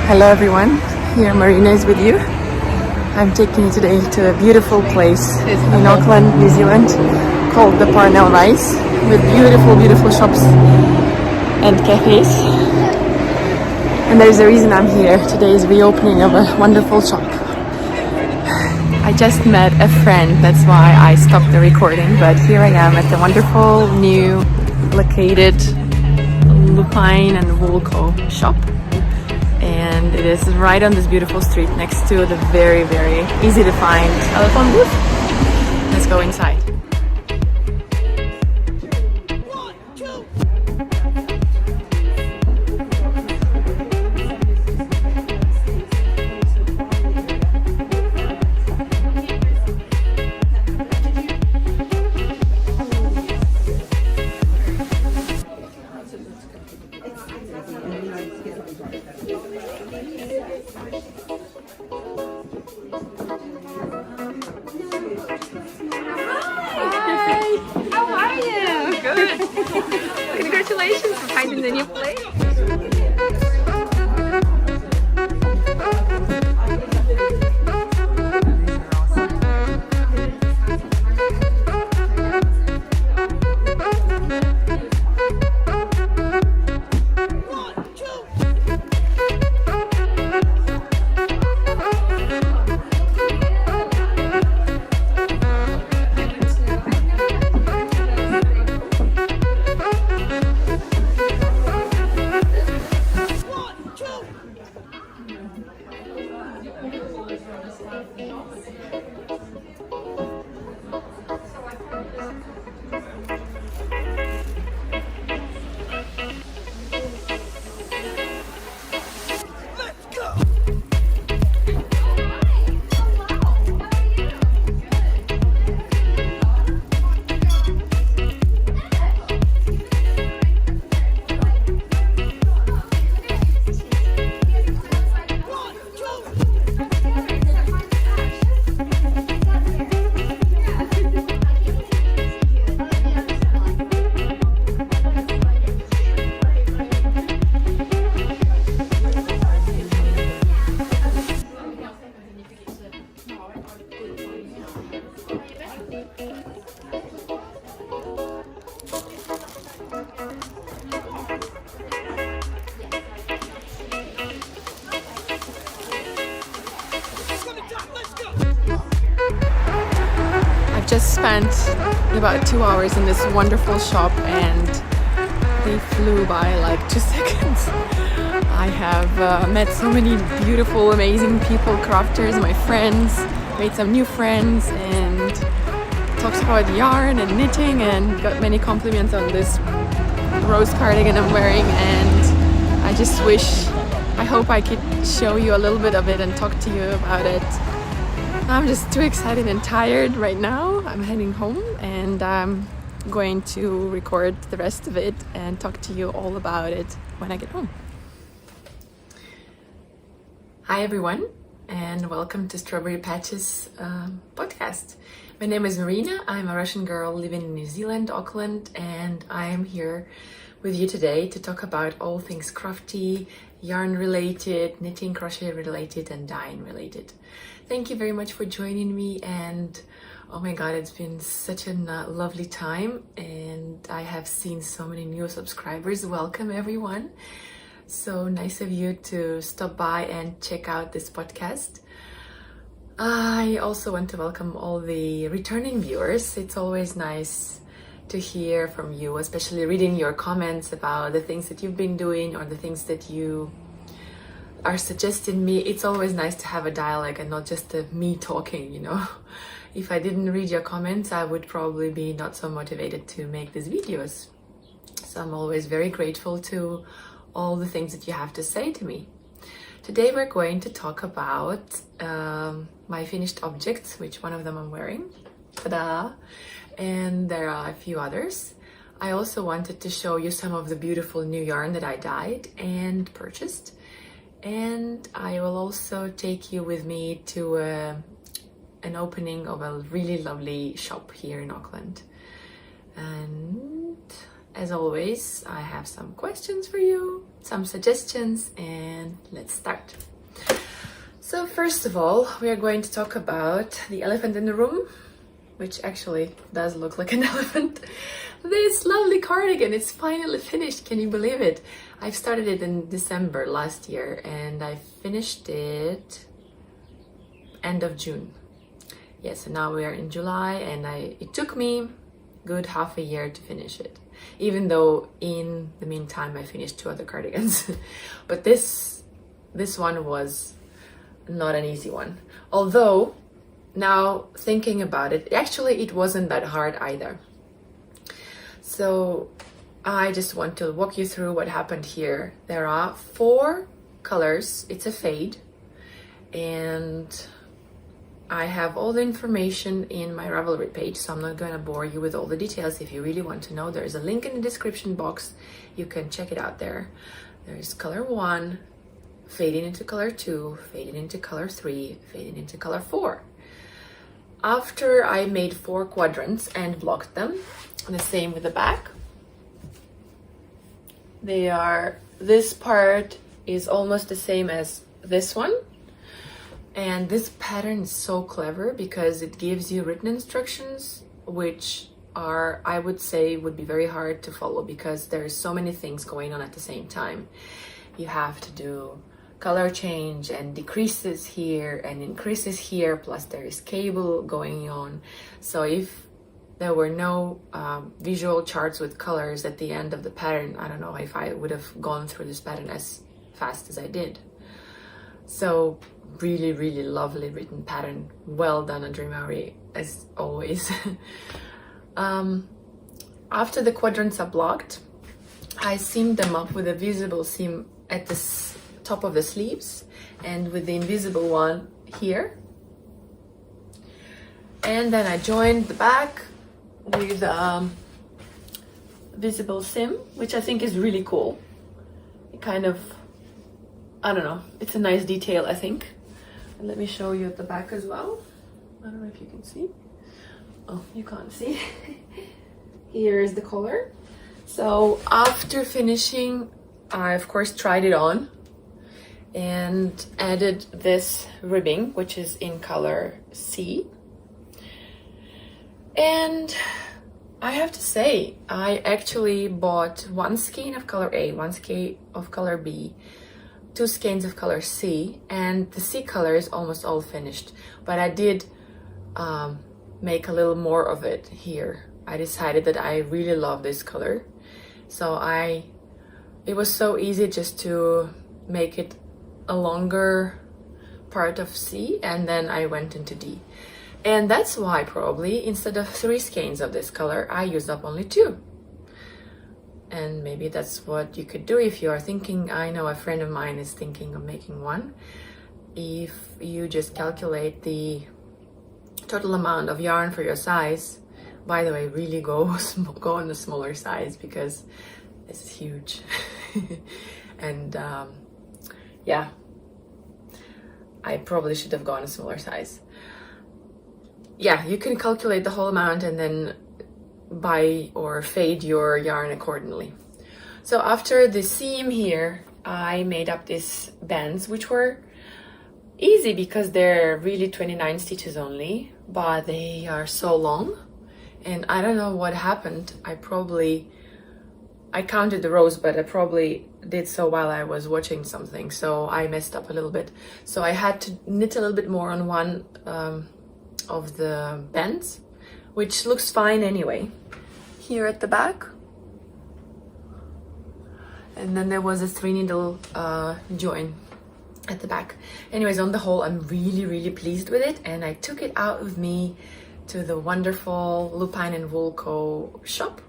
Hello everyone, here Marina is with you. I'm taking you today to a beautiful place in Auckland, New Zealand called the Parnell Rise with beautiful shops and cafes. And there's a reason I'm here. Today is the opening of a wonderful shop. I just met a friend, that's why I stopped the recording, but here I am at the wonderful new located Loopine and Wool shop. And it is right on this beautiful street next to the very easy to find telephone booth. Let's go inside. Congratulations for finding the new place. Just spent about 2 hours in this wonderful shop and they flew by like 2 seconds. I have met so many beautiful, amazing people, crafters, my friends, made some new friends and talked about yarn and knitting and got many compliments on this rose cardigan I'm wearing, and I hope I could show you a little bit of it and talk to you about it. I'm just too excited and tired right now. I'm heading home and I'm going to record the rest of it and talk to you all about it when I get home. Hi everyone and welcome to Strawberry Patches podcast. My name is Marina. I'm a Russian girl living in New Zealand, Auckland, and I am here with you today to talk about all things crafty, yarn related, knitting, crochet related and dyeing related. Thank you very much for joining me, and oh my god, it's been such a lovely time and I have seen so many new subscribers. Welcome everyone. So nice of you to stop by and check out this podcast. I also want to welcome all the returning viewers. It's always nice to hear from you, especially reading your comments about the things that you've been doing or the things that you are suggesting me. It's always nice to have a dialogue and not just me talking, you know. If I didn't read your comments, I would probably be not so motivated to make these videos. So I'm always very grateful to all the things that you have to say to me. Today we're going to talk about my finished objects, which one of them I'm wearing. Ta-da! And there are a few others. I also wanted to show you some of the beautiful new yarn that I dyed and purchased. And I will also take you with me to an opening of a really lovely shop here in Auckland. And as always, I have some questions for you, some suggestions, and let's start. So first of all, we are going to talk about the elephant in the room, which actually does look like an elephant. This lovely cardigan, it's finally finished. Can you believe it? I started it in December last year and I finished it end of June. Yes, so now we are in July and it took me good half a year to finish it. Even though in the meantime I finished 2 other cardigans. But this one was not an easy one. Although now thinking about it, actually it wasn't that hard either. So I just want to walk you through what happened here. There are 4 colors. It's a fade, and I have all the information in my Ravelry page, so I'm not going to bore you with all the details. If you really want to know, there's a link in the description box. You can check it out there. There's color 1, fading into color 2, fading into color 3, fading into color 4. After I made 4 quadrants and blocked them, the same with the back. This part is almost the same as this one. And this pattern is so clever because it gives you written instructions, which are, I would say, would be very hard to follow because there's so many things going on at the same time. You have to do color change and decreases here and increases here, plus there is cable going on. So if there were no visual charts with colors at the end of the pattern, I don't know if I would have gone through this pattern as fast as I did. So really, really lovely written pattern. Well done, Andre Maury, as always. After the quadrants are blocked, I seamed them up with a visible seam at the top of the sleeves and with the invisible one here. And then I joined the back with visible seam, which I think is really cool. It kind of, I don't know, it's a nice detail, I think. And let me show you at the back as well. I don't know if you can see. Oh, you can't see. Here is the collar. So after finishing, I of course tried it on and added this ribbing, which is in color C. And I have to say, I actually bought 1 skein of color A, 1 skein of color B, 2 skeins of color C, and the C color is almost all finished. But I did make a little more of it here. I decided that I really love this color. So it was so easy just to make it a longer part of C, and then I went into D. And that's why probably instead of 3 skeins of this color, I used up only 2. And maybe that's what you could do if you are thinking. I know a friend of mine is thinking of making one. If you just calculate the total amount of yarn for your size, by the way, really go on the smaller size because this is huge. And yeah, I probably should have gone a smaller size. Yeah, you can calculate the whole amount and then buy or fade your yarn accordingly. So after the seam here, I made up these bands, which were easy because they're really 29 stitches only, but they are so long. And I don't know what happened. I counted the rows, but I probably did so while I was watching something, so I messed up a little bit. So I had to knit a little bit more on one of the bands, which looks fine anyway. Here at the back. And then there was a 3-needle join at the back. Anyways, on the whole, I'm really, really pleased with it. And I took it out with me to the wonderful Loopine Wool Co. shop.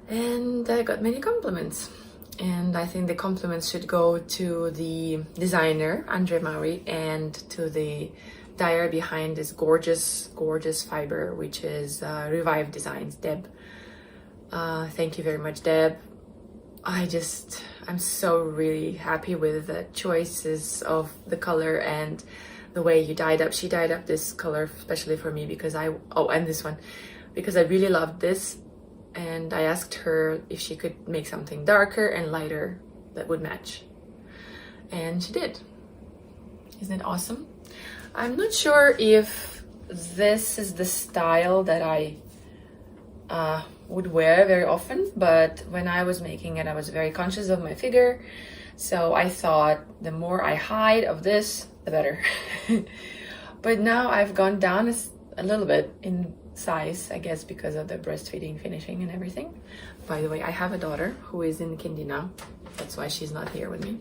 And I got many compliments. And I think the compliments should go to the designer, Andre Maury, and to the dyer behind this gorgeous, gorgeous fiber, which is Revive Designs, Deb. Thank you very much, Deb. I'm so really happy with the choices of the color and the way you dyed up. She dyed up this color especially for me because and this one, because I really loved this and I asked her if she could make something darker and lighter that would match, and she did. Isn't it awesome? I'm not sure if this is the style that I would wear very often, but when I was making it, I was very conscious of my figure, so I thought the more I hide of this, the better. But now I've gone down a little bit in size, I guess because of the breastfeeding finishing and everything. By the way, I have a daughter who is in kindy now, that's why she's not here with me.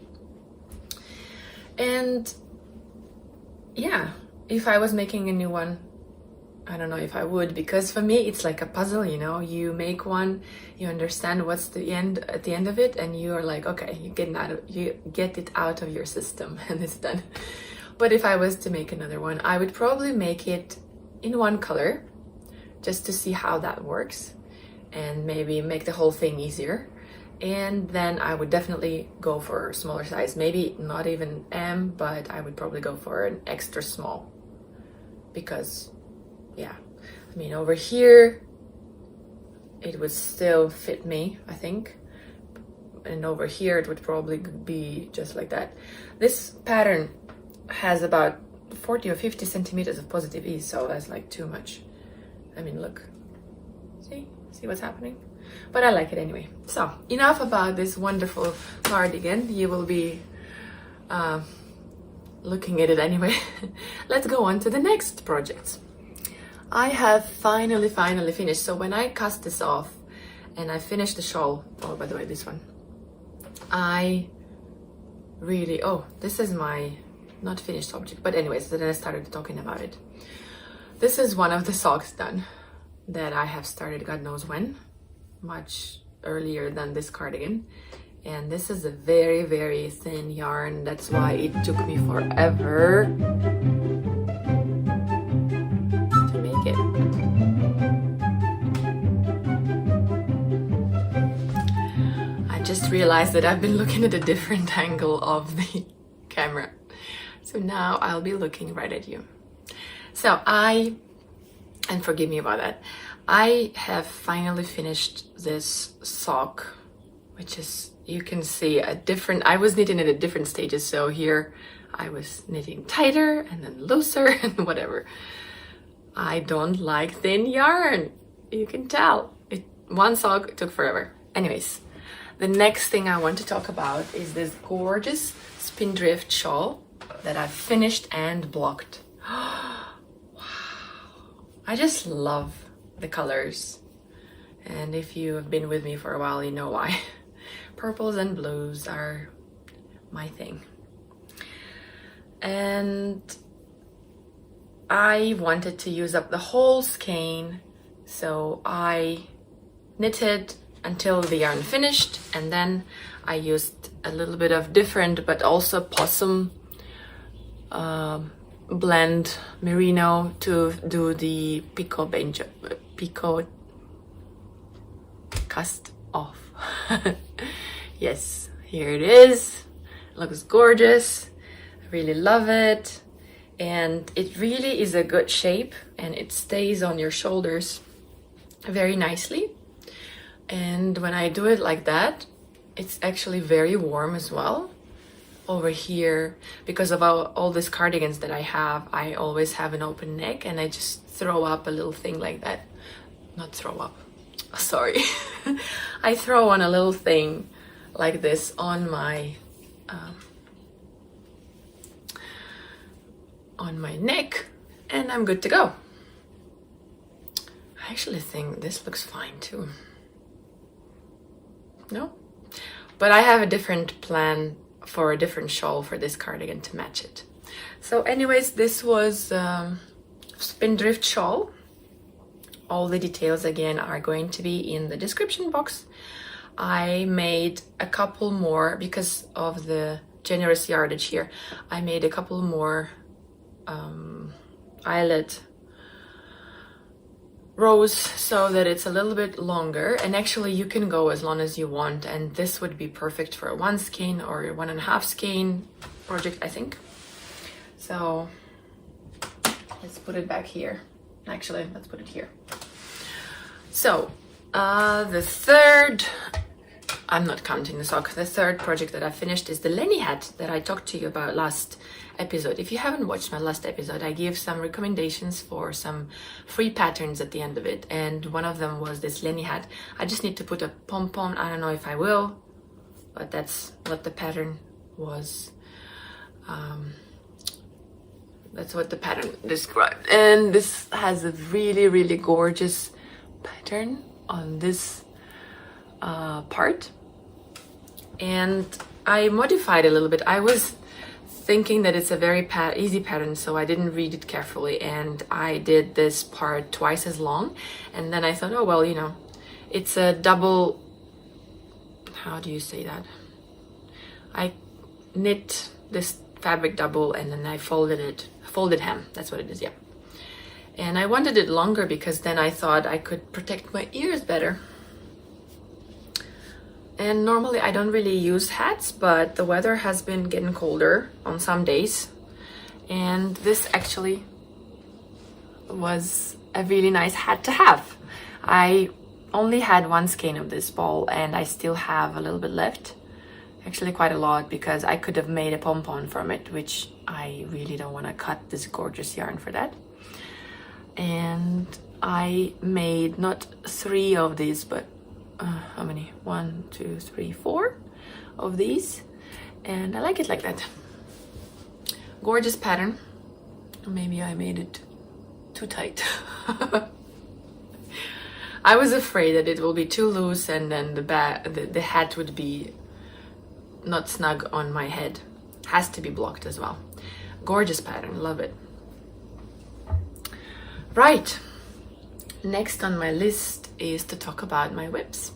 And yeah, if I was making a new one, I don't know if I would, because for me it's like a puzzle, you know. You make one, you understand what's the end at the end of it, and you are like, okay, you get it out of your system and it's done. But if I was to make another one, I would probably make it in one color just to see how that works and maybe make the whole thing easier. And then I would definitely go for a smaller size, maybe not even M, but I would probably go for an extra small, because yeah, I mean, over here it would still fit me, I think, and over here it would probably be just like that. This pattern has about 40 or 50 centimeters of positive ease, so that's like too much. I mean, look, see what's happening? But I like it anyway. So enough about this wonderful cardigan. You will be looking at it anyway. Let's go on to the next project. I have finally finished. So when I cast this off and I finished the shawl, oh, by the way, this one, I really, oh, this is my not finished object, but anyways, then I started talking about it. This is one of the socks done that I have started God knows when, much earlier than this cardigan. And this is a very, very thin yarn. That's why it took me forever to make it. I just realized that I've been looking at a different angle of the camera. So now I'll be looking right at you. So and forgive me about that, I have finally finished this sock, which is, you can see I was knitting it at different stages. So here I was knitting tighter and then looser and whatever. I don't like thin yarn. You can tell. One sock took forever. Anyways, the next thing I want to talk about is this gorgeous spindrift shawl that I've finished and blocked. Wow. I just love the colors. And if you have been with me for a while, you know why. Purples and blues are my thing. And I wanted to use up the whole skein, so I knitted until the yarn finished, and then I used a little bit of different but also possum blend merino to do the picot cast off. Yes, here it is. It looks gorgeous. I really love it, and it really is a good shape, and it stays on your shoulders very nicely. And when I do it like that, it's actually very warm as well. Over here, because of all these cardigans that I have, I always have an open neck, and I just throw up a little thing like that. Not throw up, sorry. I throw on a little thing like this on my neck, and I'm good to go. I actually think this looks fine too. No? But I have a different plan for a different shawl for this cardigan to match it. So anyways, this was spindrift shawl. All the details again are going to be in the description box. I made a couple more because of the generous yardage here. I made a couple more eyelet rows so that it's a little bit longer, and actually you can go as long as you want, and this would be perfect for a 1 skein or a 1.5 skein project, I think. So let's put it back here. Actually, let's put it here. So The third, I'm not counting the sock, the third project that I finished is the Lenny hat that I talked to you about last episode. If you haven't watched my last episode, I gave some recommendations for some free patterns at the end of it, and one of them was this Lenny hat. I just need to put a pom-pom. I don't know if I will, but that's what the pattern was. That's what the pattern described. And this has a really gorgeous pattern on this part, and I modified a little bit. I was thinking that it's a very easy pattern, so I didn't read it carefully, and I did this part twice as long. And then I thought, oh well, you know, it's a double, how do you say that? I knit this fabric double and then I folded hem, that's what it is, yeah. And I wanted it longer because then I thought I could protect my ears better. And normally I don't really use hats, but the weather has been getting colder on some days. And this actually was a really nice hat to have. I only had one skein of this ball and I still have a little bit left. Actually quite a lot, because I could have made a pom-pom from it, which I really don't want to cut this gorgeous yarn for that. And I made not 3 of these, but how many? 1, 2, 3, 4 of these, and I like it like that. Gorgeous pattern. Maybe I made it too tight. I was afraid that it will be too loose and then the hat would be not snug on my head. Has to be blocked as well. Gorgeous pattern, love it. Right, next on my list is to talk about my whips.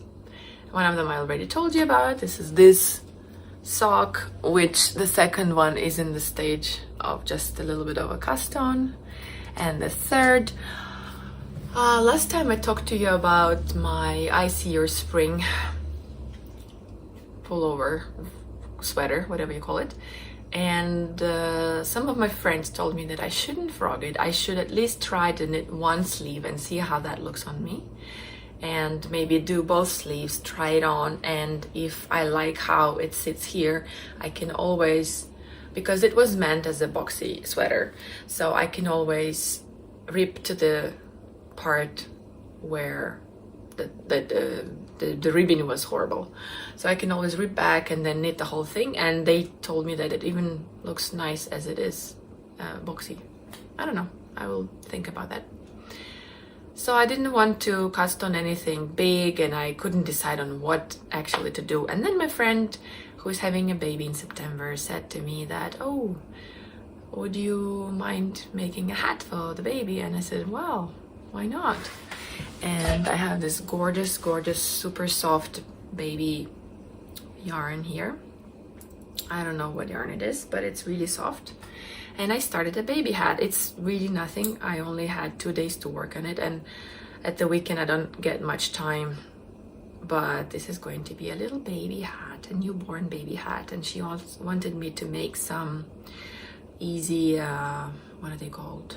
One of them I already told you about. This is this sock, which the second one is in the stage of just a little bit of a cast on. And the third, last time I talked to you about my I See Your Spring pullover, sweater, whatever you call it. And some of my friends told me that I shouldn't frog it. I should at least try to knit one sleeve and see how that looks on me. And maybe do both sleeves, try it on, and if I like how it sits here, I can always, because it was meant as a boxy sweater, so I can always rip to the part where the ribbon was horrible. So I can always rip back and then knit the whole thing, and they told me that it even looks nice as it is boxy. I don't know, I will think about that. So I didn't want to cast on anything big, and I couldn't decide on what actually to do. And then my friend, who is having a baby in September, said to me that, oh, would you mind making a hat for the baby? And I said, well, why not? And I have this gorgeous super soft baby yarn here. I don't know what yarn it is, but it's really soft. And I started a baby hat. It's really nothing. I only had 2 days to work on it, and at the weekend I don't get much time. But this is going to be a little baby hat, a newborn baby hat. And she also wanted me to make some easy, what are they called?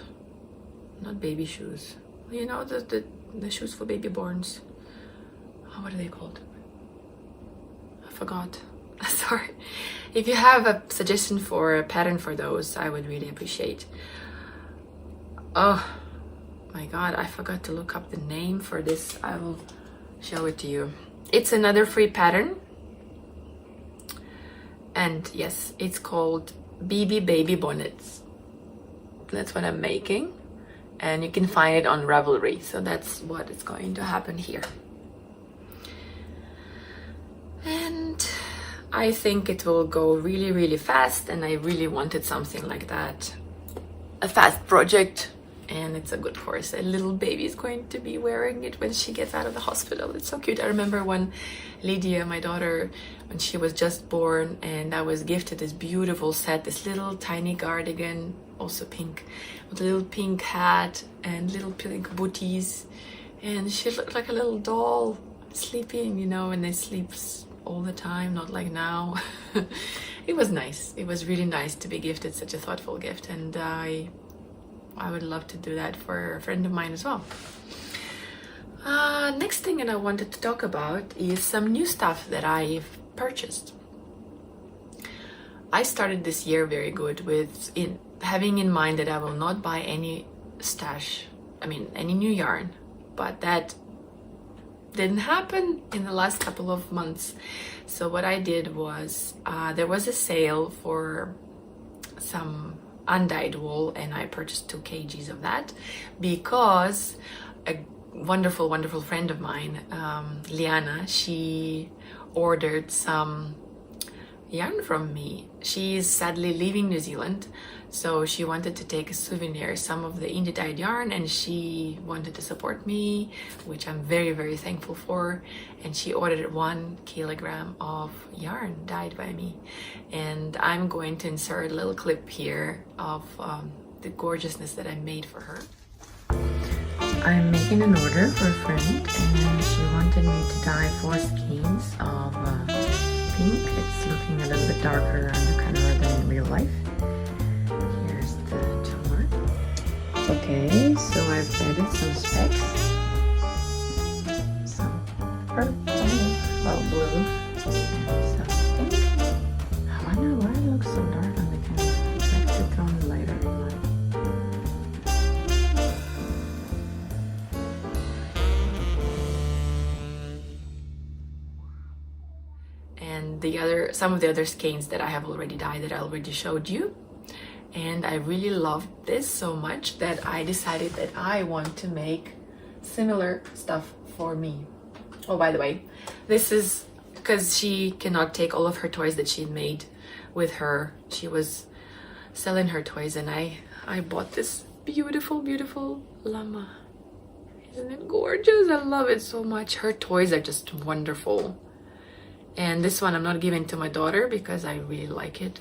Not baby shoes. You know, the shoes for baby borns. Oh, what are they called? I forgot. Sorry. If you have a suggestion for a pattern for those, I would really appreciate. Oh my god, I forgot to look up the name for this. I will show it to you. It's another free pattern, and yes, it's called BB Baby Bonnets. That's what I'm making, and you can find it on Ravelry. So that's what is going to happen here. And I think it will go really fast, and I really wanted something like that, a fast project, and it's a good course. A little baby is going to be wearing it when she gets out of the hospital. It's so cute. I remember when Lydia, my daughter, when she was just born, and I was gifted this beautiful set, this little tiny cardigan, also pink, with a little pink hat and little pink booties, and she looked like a little doll sleeping, you know, and they sleep all the time, not like now. It was nice. It was really nice to be gifted such a thoughtful gift, and I would love to do that for a friend of mine as well. Next thing that I wanted to talk about is some new stuff that I've purchased. I started this year very good with having in mind that I will not buy any any new yarn, but that didn't happen in the last couple of months. So what I did was, there was a sale for some undyed wool, and I purchased 2 kgs of that because a wonderful friend of mine, Liana, she ordered some yarn from me. She's sadly leaving New Zealand, so she wanted to take a souvenir, some of the indie dyed yarn, and she wanted to support me, which I'm very thankful for. And she ordered 1 kilogram of yarn dyed by me, and I'm going to insert a little clip here of the gorgeousness that I made for her. I'm making an order for a friend, and she wanted me to dye 4 skeins of pink. It's looking a little bit darker on the camera than in real life. Here's the toner. Okay, so I've added some specks. Some purple, well, blue, and some pink. I wonder why it looks so dark on the camera. It's like the tone is lighter in mine. And some of the other skeins that I have already dyed that I already showed you. And I really loved this so much that I decided that I want to make similar stuff for me. Oh, by the way, this is because she cannot take all of her toys that she made with her. She was selling her toys, and I bought this beautiful llama. Isn't it gorgeous? I love it so much. Her toys are just wonderful. And this one I'm not giving to my daughter because I really like it,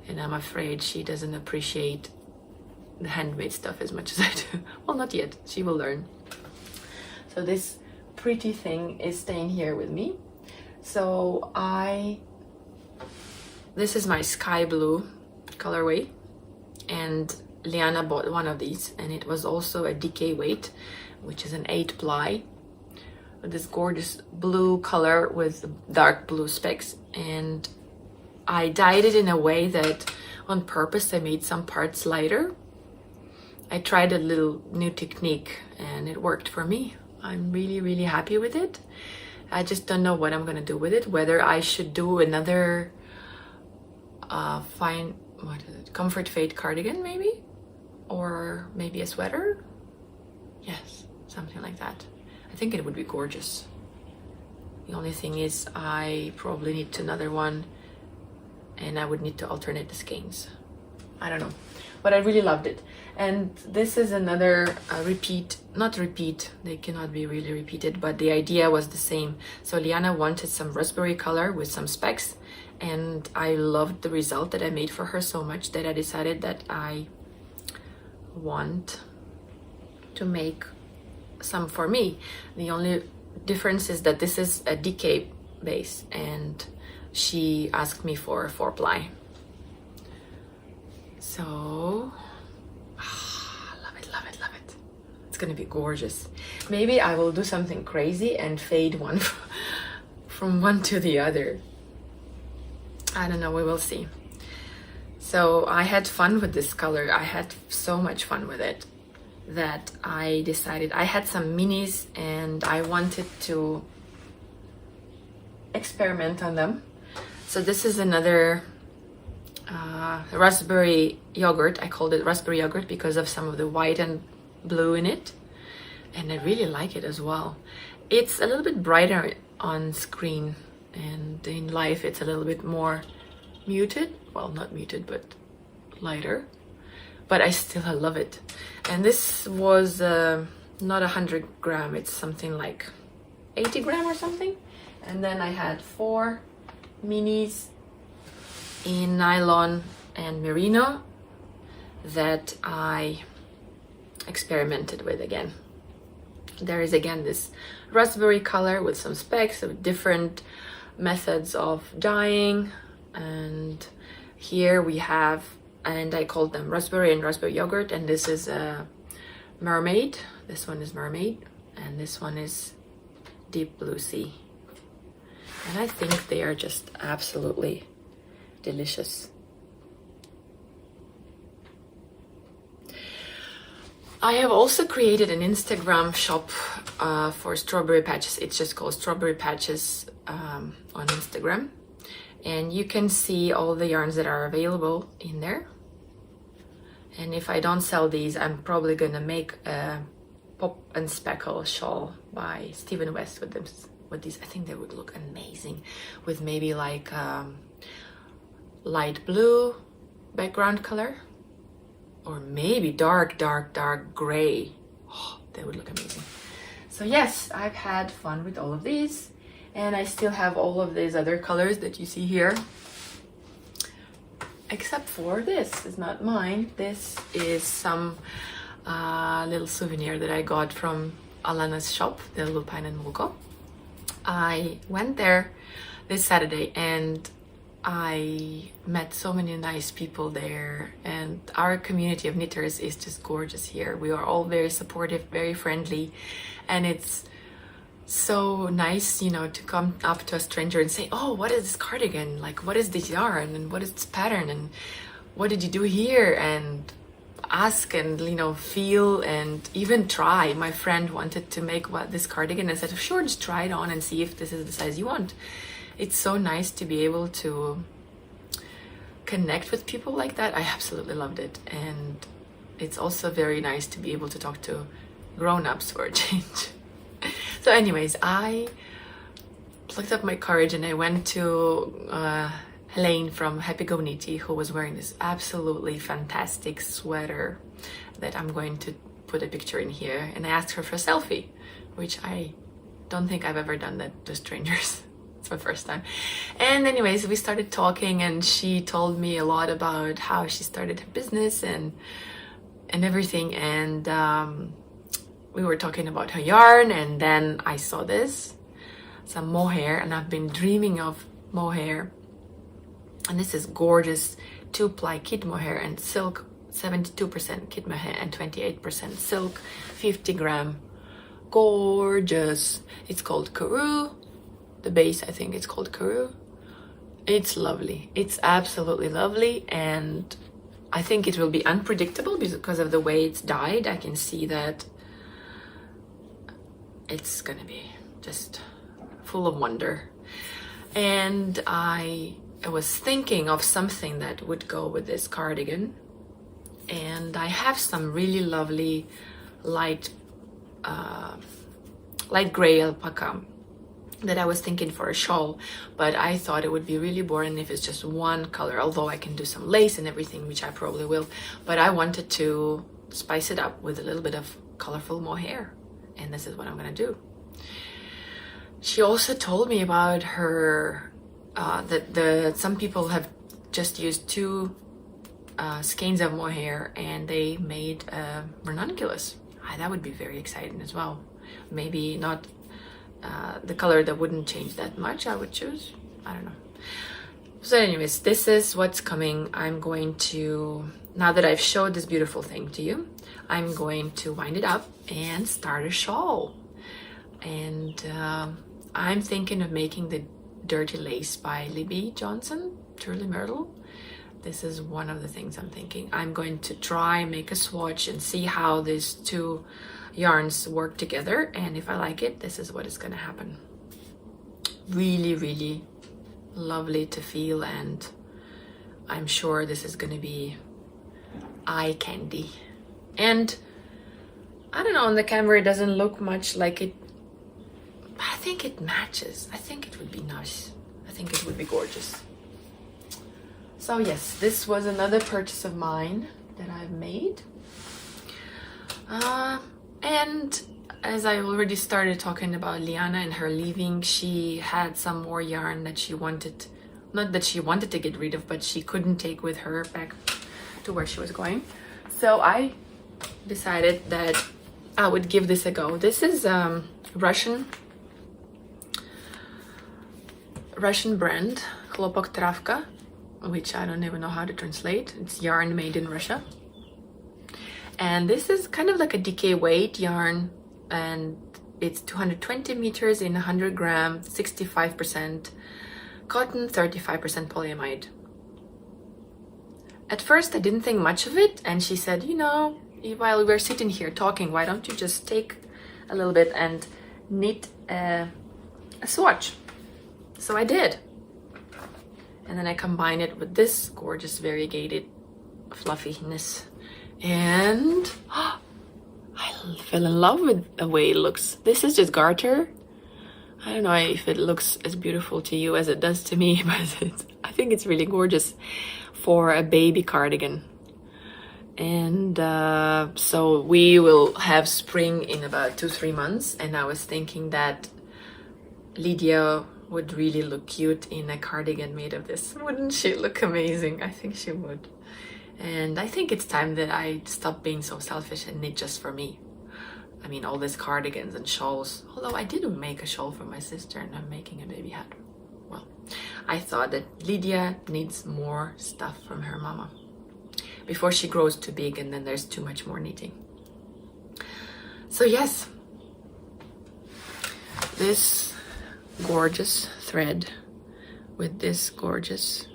and I'm afraid she doesn't appreciate the handmade stuff as much as I do. Well, not yet. She will learn. So this pretty thing is staying here with me. So this is my sky blue colorway, and Liana bought one of these, and it was also a DK weight, which is an 8 ply. This gorgeous blue color with dark blue specks, and I dyed it in a way that on purpose I made some parts lighter. I tried a little new technique and it worked for me. I'm really happy with it. I just don't know what I'm gonna do with it, whether I should do another comfort fade cardigan maybe, or maybe a sweater. Yes, something like that. I think it would be gorgeous. The only thing is I probably need another one, and I would need to alternate the skeins. I don't know, but I really loved it. And this is another not repeat, they cannot be really repeated, but the idea was the same. So Liana wanted some raspberry color with some specks, and I loved the result that I made for her so much that I decided that I want to make some for me. The only difference is that this is a DK base, and she asked me for a 4 ply. So love it. It's gonna be gorgeous. Maybe I will do something crazy and fade one from one to the other. I don't know, we will see. So I had fun with this color. I had so much fun with it that I decided, I had some minis and I wanted to experiment on them. So this is another raspberry yogurt. I called it raspberry yogurt because of some of the white and blue in it, and I really like it as well. It's a little bit brighter on screen, and in life it's a little bit more muted. Well, not muted, but lighter. But I love it. And this was not 100 gram, it's something like 80 gram or something. And then I had 4 minis in nylon and merino that I experimented with again. There is again this raspberry color with some specks of different methods of dyeing, and here we have, and I called them raspberry and raspberry yogurt, and this is a mermaid. This one is mermaid, and this one is deep blue sea. And I think they are just absolutely delicious. I have also created an Instagram shop for strawberry patches. It's just called Strawberry Patches on Instagram. And you can see all the yarns that are available in there. And if I don't sell these, I'm probably gonna make a pop and speckle shawl by Stephen West with them. With these, I think they would look amazing with maybe like light blue background color, or maybe dark gray. Oh, they would look amazing. So yes, I've had fun with all of these, and I still have all of these other colors that you see here, except for this is not mine. This is some little souvenir that I got from Alana's shop, the Loopine Wool. I went there this Saturday and I met so many nice people there, and our community of knitters is just gorgeous here. We are all very supportive, very friendly, and it's so nice, you know, to come up to a stranger and say, oh, what is this cardigan? Like, what is this yarn, and what is this pattern, and what did you do here? And ask and, you know, feel and even try. My friend wanted to make this cardigan, and I said, sure, just try it on and see if this is the size you want. It's so nice to be able to connect with people like that. I absolutely loved it. And it's also very nice to be able to talk to grown-ups for a change. So anyways, I plucked up my courage and I went to Helene from Happy Go Knitty, who was wearing this absolutely fantastic sweater that I'm going to put a picture in here, and I asked her for a selfie, which I don't think I've ever done that to strangers. It's my first time. And anyways, we started talking, and she told me a lot about how she started her business and everything, and we were talking about her yarn, and then I saw this, some mohair, and I've been dreaming of mohair. And this is gorgeous 2-ply kid mohair and silk, 72% kid mohair and 28% silk, 50 gram. Gorgeous. It's called Karoo. The base, I think it's called Karoo. It's lovely. It's absolutely lovely, and I think it will be unpredictable because of the way it's dyed. I can see that it's gonna be just full of wonder. And I was thinking of something that would go with this cardigan, and I have some really lovely light gray alpaca that I was thinking for a shawl, but I thought it would be really boring if it's just one color, although I can do some lace and everything, which I probably will. But I wanted to spice it up with a little bit of colorful mohair, and this is what I'm gonna do. She also told me about her that some people have just used 2 skeins of mohair and they made a ranunculus. That would be very exciting as well. Maybe not the color that wouldn't change that much, I would choose. I don't know. So anyways, this is what's coming. I'm going to, now that I've showed this beautiful thing to you, I'm going to wind it up and start a shawl. And I'm thinking of making the Dirty Lace by Libby Johnson, Turley Myrtle. This is one of the things I'm thinking. I'm going to try make a swatch and see how these 2 yarns work together, and if I like it, this is what is going to happen. Really, really lovely to feel, and I'm sure this is going to be eye candy. And I don't know, on the camera it doesn't look much like it. I think it matches. I think it would be nice. I think it would be gorgeous. So yes, this was another purchase of mine that I've made. And as I already started talking about Liana and her leaving, she had some more yarn that she wanted, not that she wanted to get rid of, but she couldn't take with her back to where she was going. So I decided that I would give this a go. This is Russian brand, Chlopok Travka, which I don't even know how to translate. It's yarn made in Russia. And this is kind of like a DK weight yarn, and it's 220 meters in 100 grams, 65% cotton, 35% polyamide. At first I didn't think much of it, and she said, you know, while we're sitting here talking, why don't you just take a little bit and knit a swatch? So I did. And then I combined it with this gorgeous variegated fluffiness. And I fell in love with the way it looks. This is just garter. I don't know if it looks as beautiful to you as it does to me, but I think it's really gorgeous for a baby cardigan. And so we will have spring in about 2-3 months, and I was thinking that Lydia would really look cute in a cardigan made of this. Wouldn't she look amazing? I think she would. And I think it's time that I stop being so selfish and knit just for me. I mean, all these cardigans and shawls, although I did make a shawl for my sister and I'm making a baby hat. Well, I thought that Lydia needs more stuff from her mama before she grows too big and then there's too much more knitting. So yes, this gorgeous thread with this gorgeous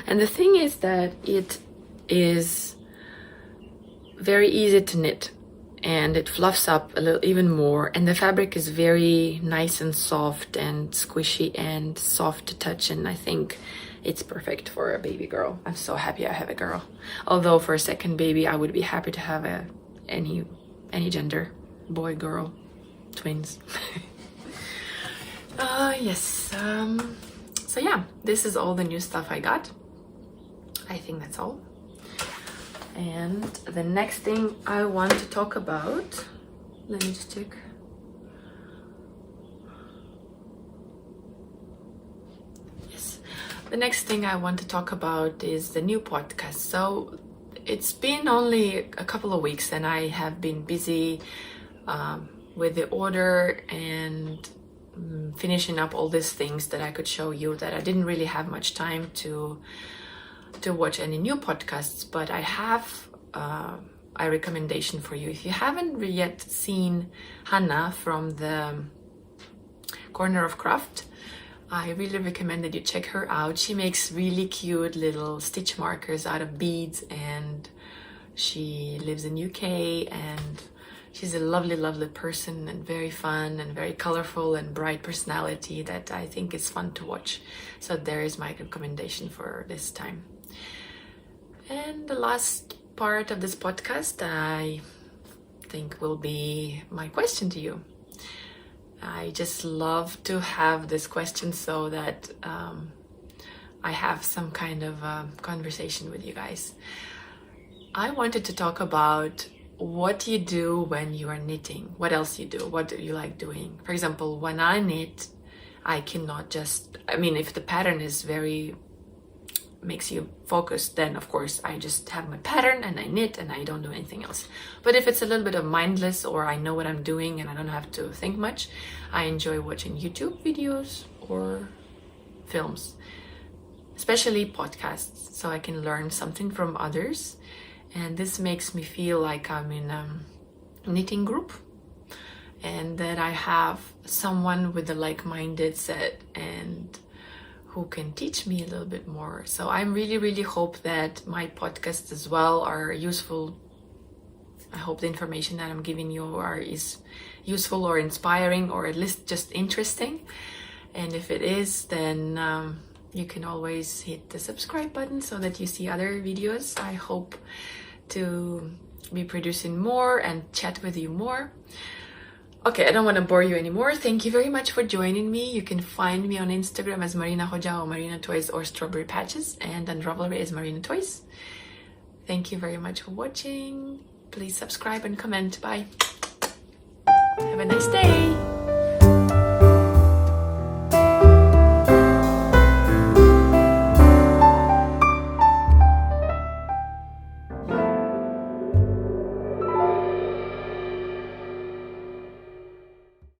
and the thing is that it is very easy to knit, and it fluffs up a little even more, and the fabric is very nice and soft and squishy and soft to touch, and I think it's perfect for a baby girl. I'm so happy I have a girl, although for a second baby I would be happy to have any gender, boy, girl, twins. Yes, so yeah, this is all the new stuff I got. I think that's all. And the next thing I want to talk about, let me just check. Yes, the next thing I want to talk about is the new podcast. So it's been only a couple of weeks and I have been busy with the order and finishing up all these things that I could show you, that I didn't really have much time to watch any new podcasts. But I have a recommendation for you. If you haven't yet seen Hannah from the Corner of Craft, I really recommend that you check her out. She makes really cute little stitch markers out of beads, and she lives in UK, and she's a lovely person and very fun and very colorful and bright personality that I think is fun to watch. So there is my recommendation for this time. And the last part of this podcast, I think, will be my question to you. I just love to have this question so that I have some kind of conversation with you guys. I wanted to talk about what you do when you are knitting. What else you do? What do you like doing? For example, when I knit, I cannot just, I mean, if the pattern is very, makes you focus, then of course I just have my pattern and I knit and I don't do anything else. But if it's a little bit of mindless, or I know what I'm doing and I don't have to think much, I enjoy watching YouTube videos or films, especially podcasts, so I can learn something from others. And this makes me feel like I'm in a knitting group and that I have someone with a like-minded set and who can teach me a little bit more. So I really hope that my podcasts as well are useful. I hope the information that I'm giving you is useful or inspiring, or at least just interesting. And if it is, then you can always hit the subscribe button so that you see other videos. I hope to be producing more and chat with you more. Okay, I don't want to bore you anymore. Thank you very much for joining me. You can find me on Instagram as Marina Hoja or Marina Toys or Strawberry Patches, and on Ravelry as Marina Toys. Thank you very much for watching. Please subscribe and comment. Bye. Have a nice day.